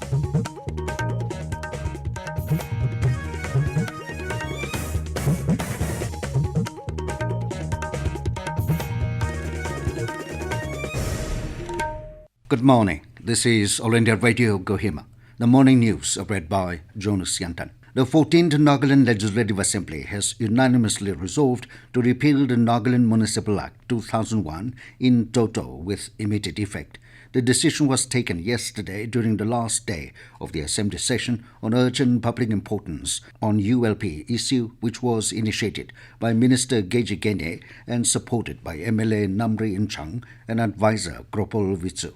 Good morning. This is All India Radio Kohima. The morning news read by Jonas Yantan. The 14th Nagaland Legislative Assembly has unanimously resolved to repeal the Nagaland Municipal Act 2001 in toto with immediate effect. The decision was taken yesterday during the last day of the Assembly session on urgent public importance on ULB issue, which was initiated by Minister Gene and supported by MLA Namri Inchang and advisor Kropol Vitsu.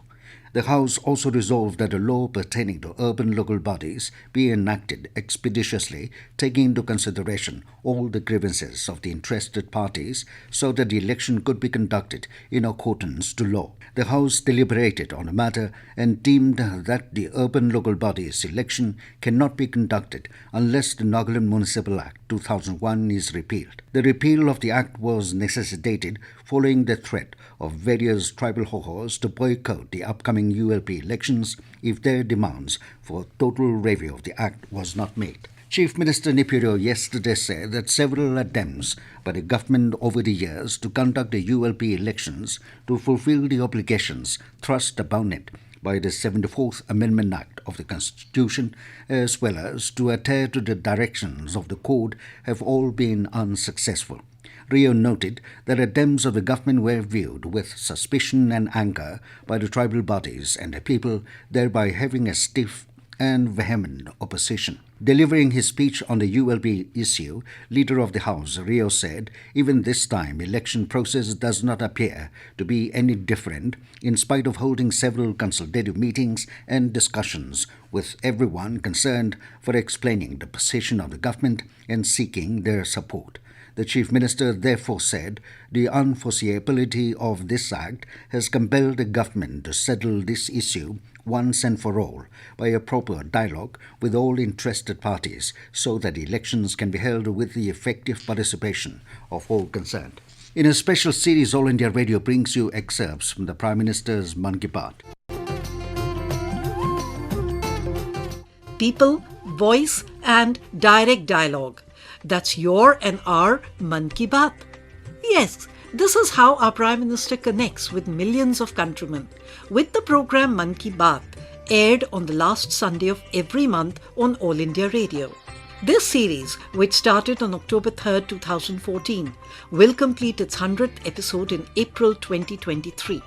The House also resolved that a law pertaining to urban local bodies be enacted expeditiously, taking into consideration all the grievances of the interested parties so that the election could be conducted in accordance to law. The House deliberated on the matter and deemed that the urban local bodies election cannot be conducted unless the Nagaland Municipal Act 2001 is repealed. The repeal of the Act was necessitated following the threat of various tribal hohos to boycott the upcoming ULB elections if their demands for total review of the Act was not made. Chief Minister Neiphiu Rio yesterday said that several attempts by the government over the years to conduct the ULB elections to fulfill the obligations thrust upon it by the 74th Amendment Act of the Constitution, as well as to adhere to the directions of the Code, have all been unsuccessful. Rio noted that attempts of the government were viewed with suspicion and anger by the tribal bodies and the people, thereby having a stiff and vehement opposition. Delivering his speech on the ULB issue, Leader of the House, Rio said, even this time election process does not appear to be any different in spite of holding several consultative meetings and discussions with everyone concerned for explaining the position of the government and seeking their support. The Chief Minister therefore said the unforeseeability of this act has compelled the government to settle this issue once and for all by a proper dialogue with all interested parties so that elections can be held with the effective participation of all concerned. In a special series, All India Radio brings you excerpts from the Prime Minister's Monkey Bath. People, voice and direct dialogue. That's your and our Monkey Bath. Yes, this is how our Prime Minister connects with millions of countrymen with the program Monkey Bath, aired on the last Sunday of every month on All India Radio. This series, which started on October 3rd, 2014, will complete its 100th episode in April 2023.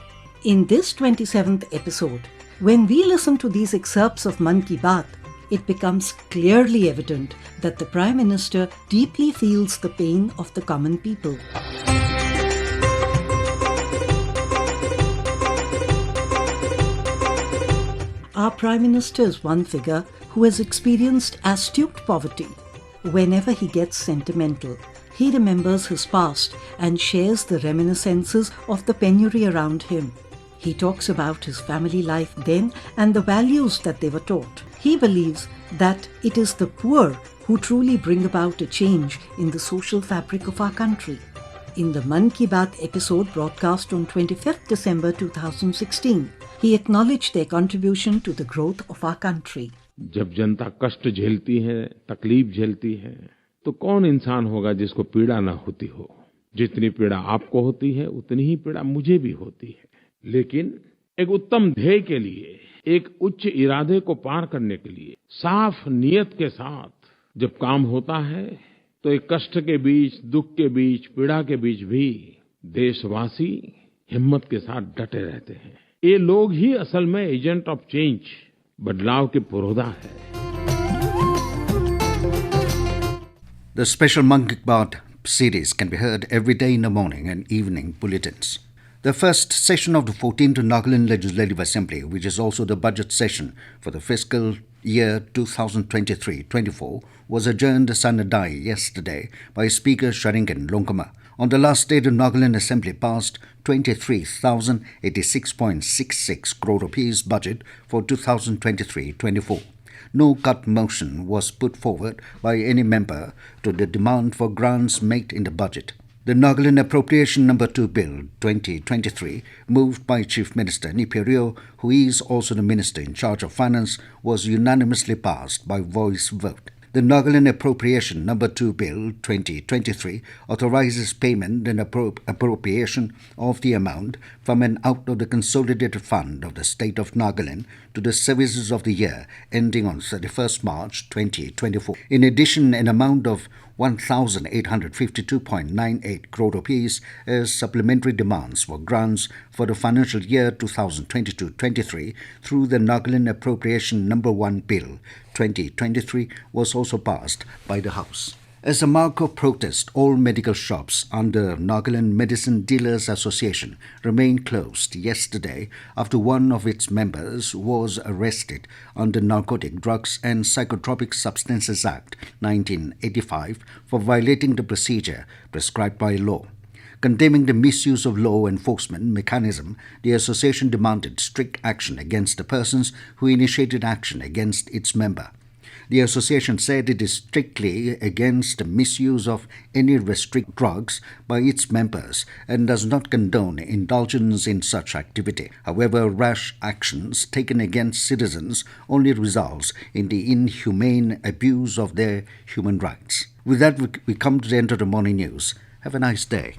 In this 27th episode, when we listen to these excerpts of Monkey Bath, it becomes clearly evident that the Prime Minister deeply feels the pain of the common people. Our Prime Minister is one figure who has experienced astute poverty. Whenever he gets sentimental, he remembers his past and shares the reminiscences of the penury around him. He talks about his family life then and the values that they were taught. He believes that it is the poor who truly bring about a change in the social fabric of our country. In the Monkey Bath episode broadcast on 25th December 2016, he acknowledged their contribution to the growth of our country. जब जनता कष्ट झेलती है, तकलीफ झेलती है, तो कौन इंसान होगा जिसको पीड़ा ना होती हो? जितनी पीड़ा आपको होती है, उतनी ही पीड़ा मुझे भी होती है। लेकिन एक उत्तम ध्येय के लिए, एक उच्च इरादे को पार करने के लिए, साफ नियत के साथ जब काम होता है, तो एक कष्ट के बीच, दुख के बीच, पीड़ा के बीच भी देशवासी हिम्मत के साथ डटे रहते हैं। ये लोग ही असल में एजेंट ऑफ चेंज, बदलाव के पुरोधा है। The special Monkey Bath series can be heard every day in the morning and evening bulletins. The first session of the 14th Nagaland Legislative Assembly, which is also the budget session for the fiscal year 2023-24, was adjourned sine die yesterday by Speaker Sharingan Longkama. On the last day, the Nagaland Assembly passed 23,086.66 crore rupees budget for 2023-24. No cut motion was put forward by any member to the demand for grants made in the budget. The Nagaland Appropriation No. 2 Bill 2023, moved by Chief Minister Neiphiu Rio, who is also the Minister in charge of Finance, was unanimously passed by voice vote. The Nagaland Appropriation No. 2 Bill 2023 authorizes payment and appropriation of the amount from and out of the Consolidated Fund of the State of Nagaland to the services of the year ending on 31st March 2024. In addition, an amount of 1,852.98 crore rupees as supplementary demands for grants for the financial year 2022-23 through the Nagaland Appropriation No. 1 Bill 2023 was also passed by the House. As a mark of protest, all medical shops under Nagaland Medicine Dealers Association remained closed yesterday after one of its members was arrested under Narcotic Drugs and Psychotropic Substances Act 1985 for violating the procedure prescribed by law. Condemning the misuse of law enforcement mechanism, the association demanded strict action against the persons who initiated action against its member. The association said it is strictly against the misuse of any restricted drugs by its members and does not condone indulgence in such activity. However, rash actions taken against citizens only results in the inhumane abuse of their human rights. With that, we come to the end of the morning news. Have a nice day.